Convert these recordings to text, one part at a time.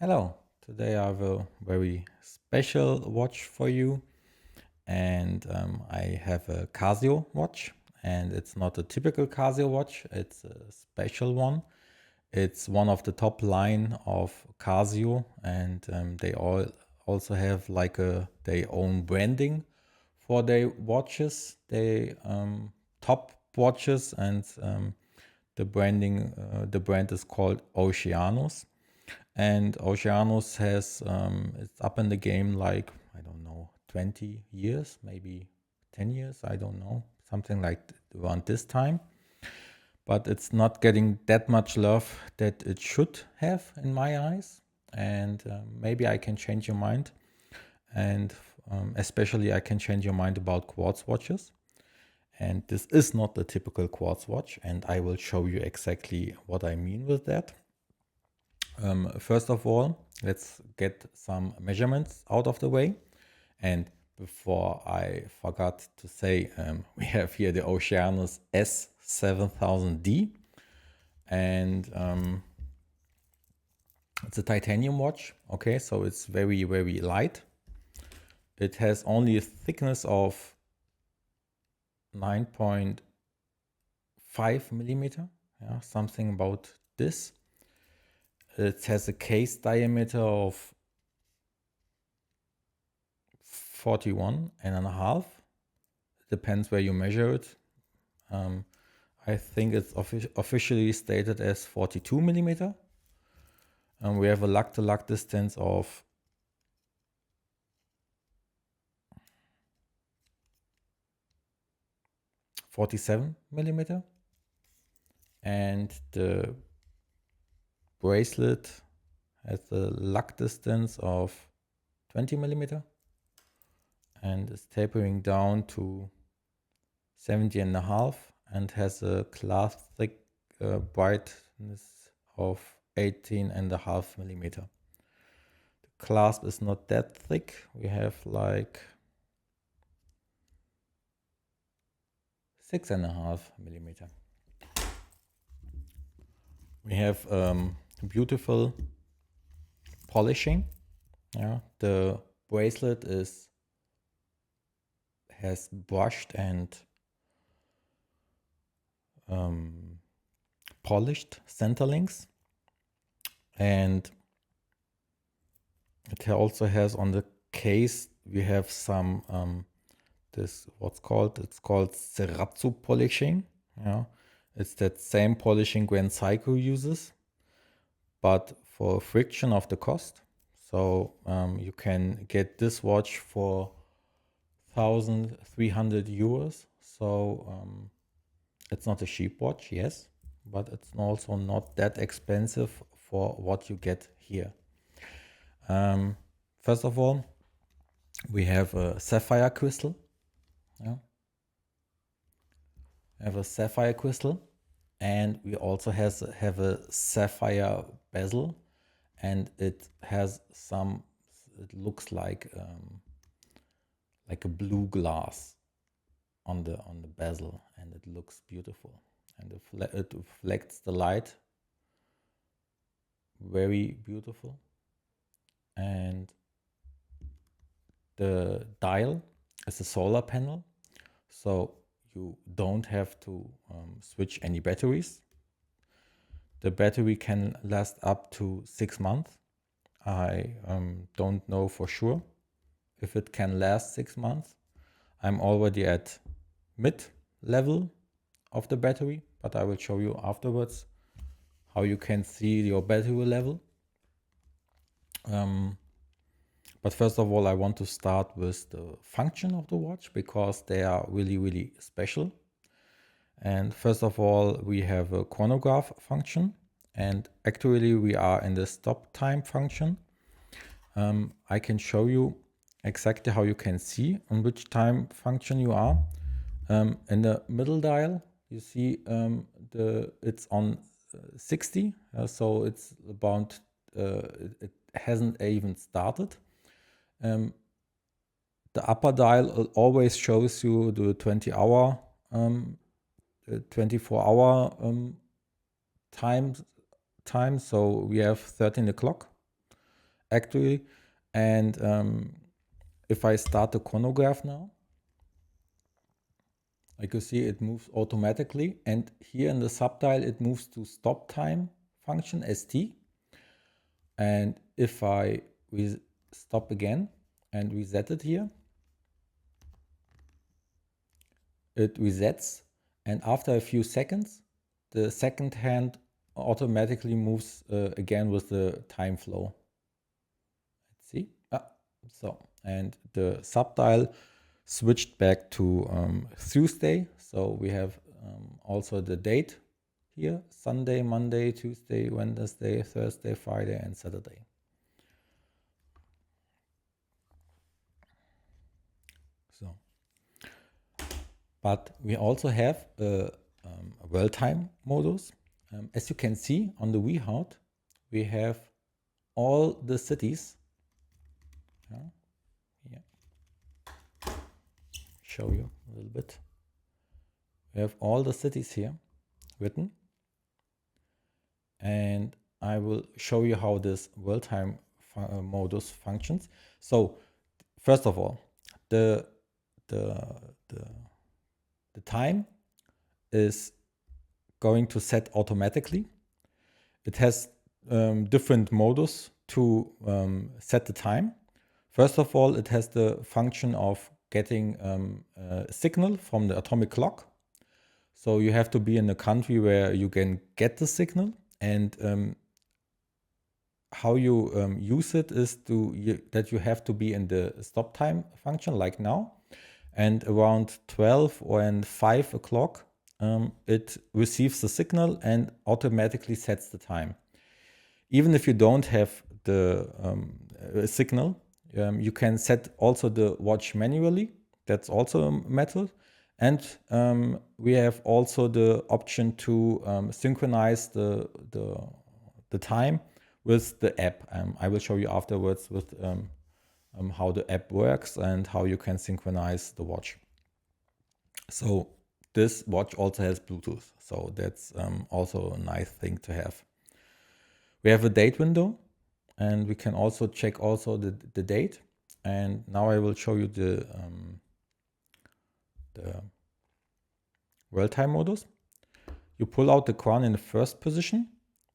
Hello, today I have a very special watch for you, and I have a Casio watch, and it's not a typical Casio watch, it's a special one. It's one of the top line of Casio, and they all also have like their own branding for their watches, they top watches, and the brand is called Oceanus. And Oceanus has it's up in the game like I don't know 20 years, maybe 10 years, I don't know, something like around this time. But it's not getting that much love that it should have in my eyes. And maybe I can change your mind. And especially I can change your mind about quartz watches. And this is not the typical quartz watch. And I will show you exactly what I mean with that. First of all, let's get some measurements out of the way. And before I forgot to say, we have here the Oceanus S7000D. And it's a titanium watch. Okay, so it's very, very light. It has only a thickness of 9.5 millimeter. Yeah, something about this. It has a case diameter of 41.5. Depends where you measure it. I think it's officially stated as 42 millimeter. And we have a lug-to-lug distance of 47 millimeter. And the bracelet has a lug distance of 20 millimeter. And is tapering down to 70.5 and has a classic brightness of 18.5 millimeter. The clasp is not that thick. We have like 6.5 millimeter. We have beautiful polishing. Yeah, the bracelet has brushed and polished center links, and it also has on the case we have some it's called Cerazzo polishing. Yeah, it's that same polishing Grand Seiko uses, but for a fraction of the cost. So you can get this watch for 1,300 euros. So it's not a cheap watch, yes, but it's also not that expensive for what you get here. First of all, we have a sapphire crystal. Yeah. We have a sapphire crystal, and we also have a sapphire bezel, and it has some. It looks like a blue glass on the bezel, and it looks beautiful, and it reflects the light very beautiful. And the dial is a solar panel, so you don't have to switch any batteries. The battery can last up to 6 months. I don't know for sure if it can last 6 months. I'm already at mid level of the battery, but I will show you afterwards how you can see your battery level. But first of all, I want to start with the function of the watch because they are really, really special. And first of all, we have a chronograph function, and actually we are in the stop time function. I can show you exactly how you can see on which time function you are. In the middle dial, you see it's on 60, so it's about it hasn't even started. The upper dial always shows you the 24 hour time. So we have 13 o'clock. actually. And if I start the chronograph now, like you see, it moves automatically. And here in the subdial, it moves to stop time function, ST. And if I stop again and reset it here, it resets. And after a few seconds, the second hand automatically moves again with the time flow. Let's see. So, and the subdial switched back to Tuesday. So we have also the date here: Sunday, Monday, Tuesday, Wednesday, Thursday, Friday, and Saturday. So, but we also have a world time modus. As you can see on the WeHout, we have all the cities. Here, show you a little bit. We have all the cities here written, and I will show you how this world time modus functions. So first of all, the time is going to set automatically. It has different modus to set the time. First of all, it has the function of getting a signal from the atomic clock. So you have to be in a country where you can get the signal, and how you use it is that you have to be in the stop time function, like now. And around 12 or 5 o'clock, it receives the signal and automatically sets the time. Even if you don't have the signal, you can set also the watch manually. That's also a method. And we have also the option to synchronize the time with the app. I will show you afterwards with how the app works and how you can synchronize the watch. So this watch also has Bluetooth, so that's also a nice thing to have. We have a date window, and we can also check also the date. And now I will show you the world time modus. You pull out the crown in the first position.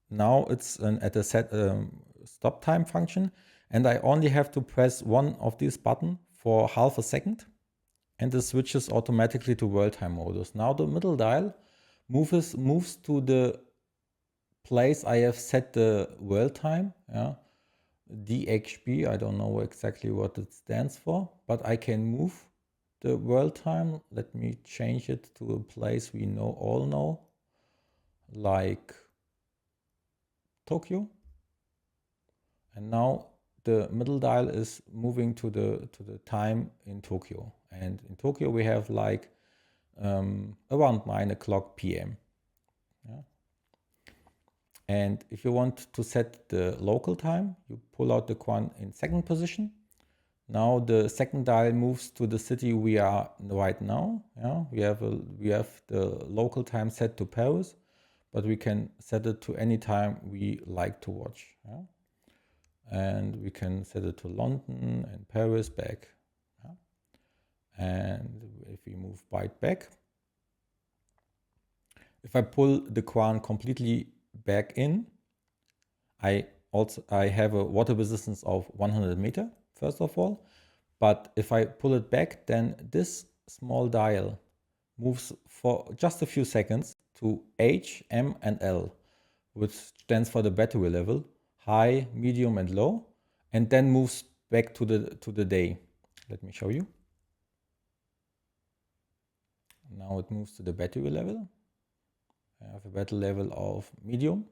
Now it's at a set stop time function, and I only have to press one of these buttons for half a second, and it switches automatically to world time modus. Now the middle dial moves to the place I have set the world time. DHB, I don't know exactly what it stands for, but I can move the world time. Let me change it to a place we all know, like Tokyo. And now the middle dial is moving to the time in Tokyo. And in Tokyo we have like around 9 o'clock p.m. And if you want to set the local time, you pull out the crown in second position. Now the second dial moves to the city we are right now. We have the local time set to Paris, but we can set it to any time we like to watch. And we can set it to London and Paris back. And if we move right back, if I pull the crown completely back in, I have a water resistance of 100 meter, first of all. But if I pull it back, then this small dial moves for just a few seconds to H, M, and L, which stands for the battery level, high, medium, and low, and then moves back to the day. Let me show you. Now it moves to the battery level. I have a battery level of medium,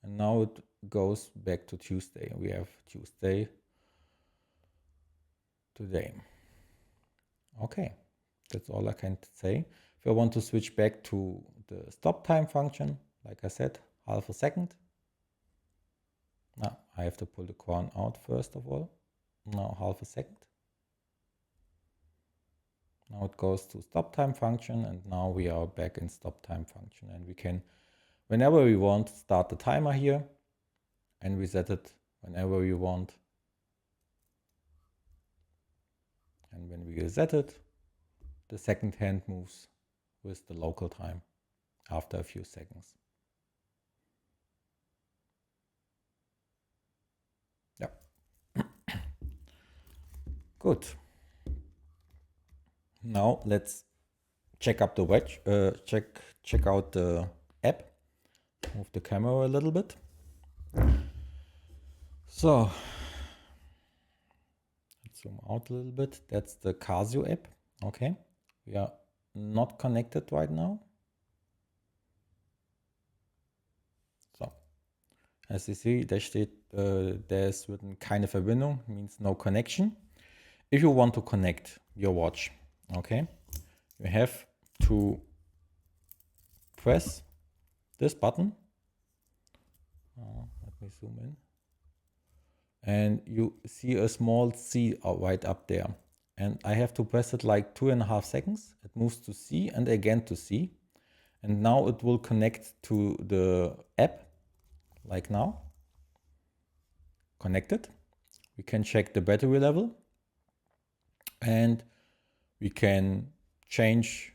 and now it goes back to Tuesday. We have Tuesday today. Okay, that's all I can say. If I want to switch back to the stop time function, like I said, half a second. Now I have to pull the crown out first of all. Now half a second. Now it goes to stop time function, and now we are back in stop time function, and we can, whenever we want, start the timer here and reset it whenever you want. And when we reset it, the second hand moves with the local time after a few seconds. Yep. Good. Now let's check up the watch. Check out the app. Move the camera a little bit. So let's zoom out a little bit. That's the Casio app. Okay, we are not connected right now. So as you see, there steht, there's written keine Verbindung, means no connection. If you want to connect your watch, okay, you have to press this button. Let me zoom in. And you see a small C right up there. And I have to press it like 2.5 seconds. It moves to C and again to C. And now it will connect to the app, like now. Connected. We can check the battery level. And we can change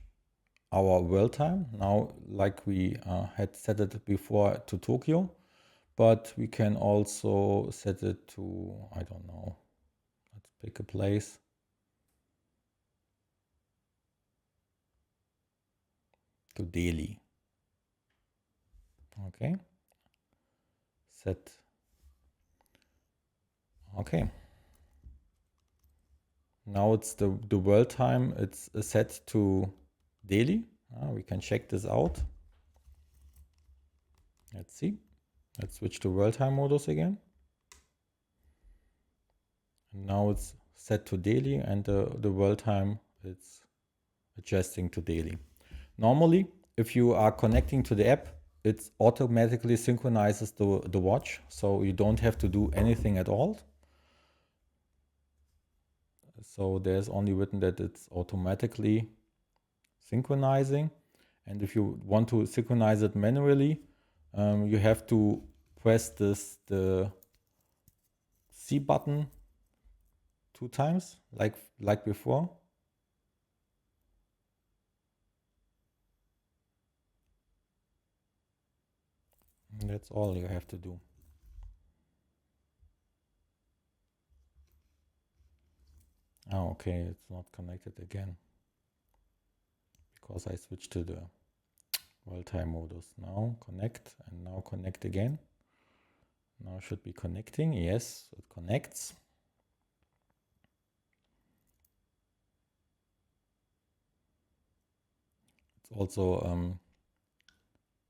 our world time. Now, like we had set it before to Tokyo. But we can also set it to, I don't know, let's pick a place. To Delhi. Okay. Set. Okay. Now it's the world time. It's set to Delhi. We can check this out. Let's see. Let's switch to world time modus again. And now it's set to Delhi and the world time it's adjusting to Delhi. Normally, if you are connecting to the app, it automatically synchronizes the watch, so you don't have to do anything at all. So there's only written that it's automatically synchronizing. And if you want to synchronize it manually, you have to press the C button 2 times, like before. And that's all you have to do. Oh, okay, it's not connected again because I switched to the world time modus. Now connect and now connect again. Now it should be connecting. Yes, it connects. It's also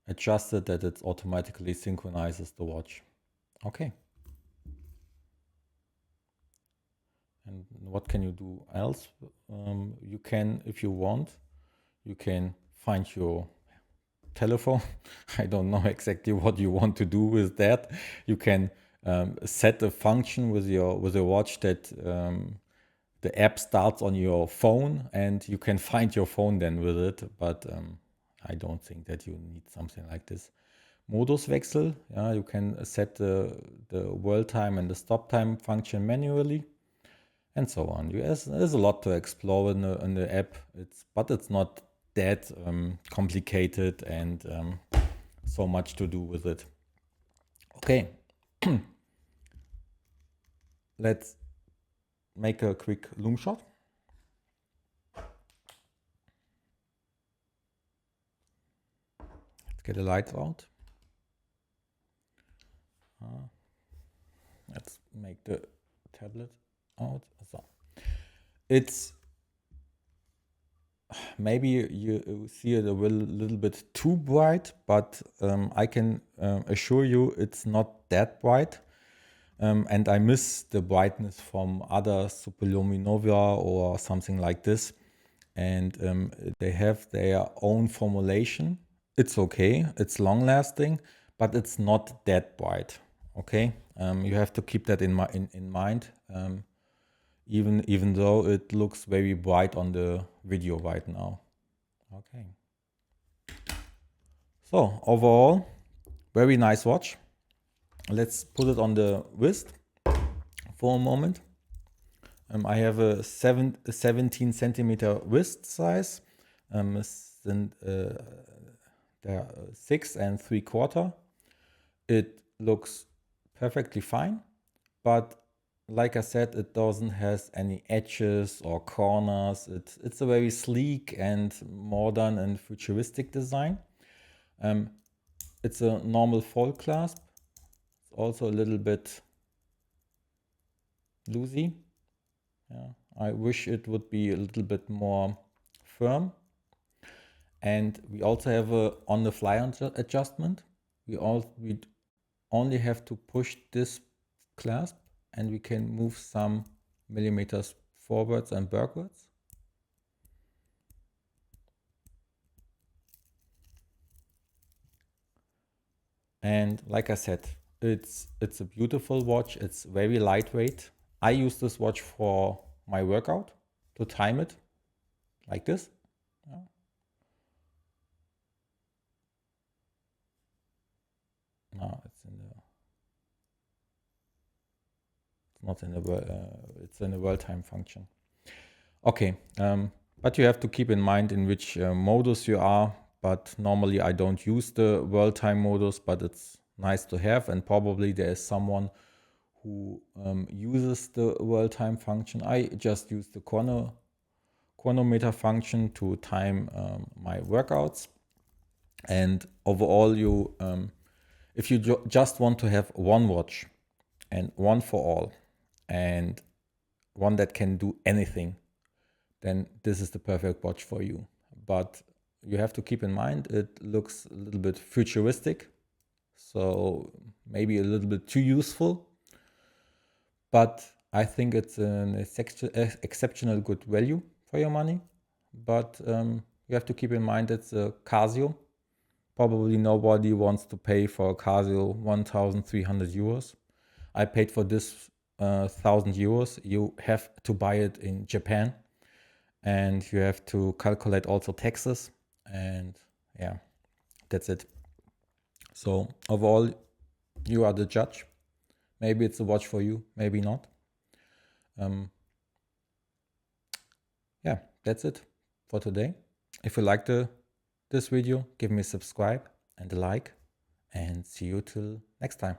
adjusted that it automatically synchronizes the watch. Okay. And what can you do else? You can, if you want, you can find your telephone. I don't know exactly what you want to do with that. You can set a function with your watch that the app starts on your phone and you can find your phone then with it. But I don't think that you need something like this. Moduswechsel, yeah, you can set the world time and the stop time function manually, and so on. There's a lot to explore in the app. But it's not that complicated and so much to do with it. Okay, let's make a quick loom shot. Let's get the lights out. Let's make the tablet out. So it's maybe you see it a little bit too bright, but I can assure you it's not that bright. And I miss the brightness from other superluminova or something like this. And they have their own formulation. It's okay, it's long lasting, but it's not that bright. Okay, you have to keep that in mind. Even though it looks very bright on the video right now. Okay. So overall, very nice watch. let's put it on the wrist for a moment. I have a 17 centimeter wrist size. They're 6 3/4. It looks perfectly fine, but like I said, it doesn't has any edges or corners. It's a very sleek and modern and futuristic design. It's a normal fold clasp. It's also a little bit loosey. Yeah, I wish it would be a little bit more firm. And we also have a on the fly adjustment. We only have to push this clasp and we can move some millimeters forwards and backwards. And like I said, it's a beautiful watch. It's very lightweight. I use this watch for my workout to time it like this. Yeah. No, it's not in the it's in the world time function. Okay, but you have to keep in mind in which modus you are. But normally I don't use the world time modus, but it's nice to have, and probably there is someone who uses the world time function. I just use the chronometer function to time my workouts. And overall, you if you just want to have one watch and one for all and one that can do anything, then this is the perfect watch for you. But you have to keep in mind it looks a little bit futuristic, so maybe a little bit too useful. But I think it's an exceptional good value for your money. But you have to keep in mind it's a Casio. Probably nobody wants to pay for a Casio 1,300 euros. I paid for this 1,000 euros. You have to buy it in Japan, and you have to calculate also taxes. And yeah, that's it. So overall, you are the judge. Maybe it's a watch for you, maybe not. Yeah, that's it for today. If you liked this video, give me a subscribe and a like, and see you till next time.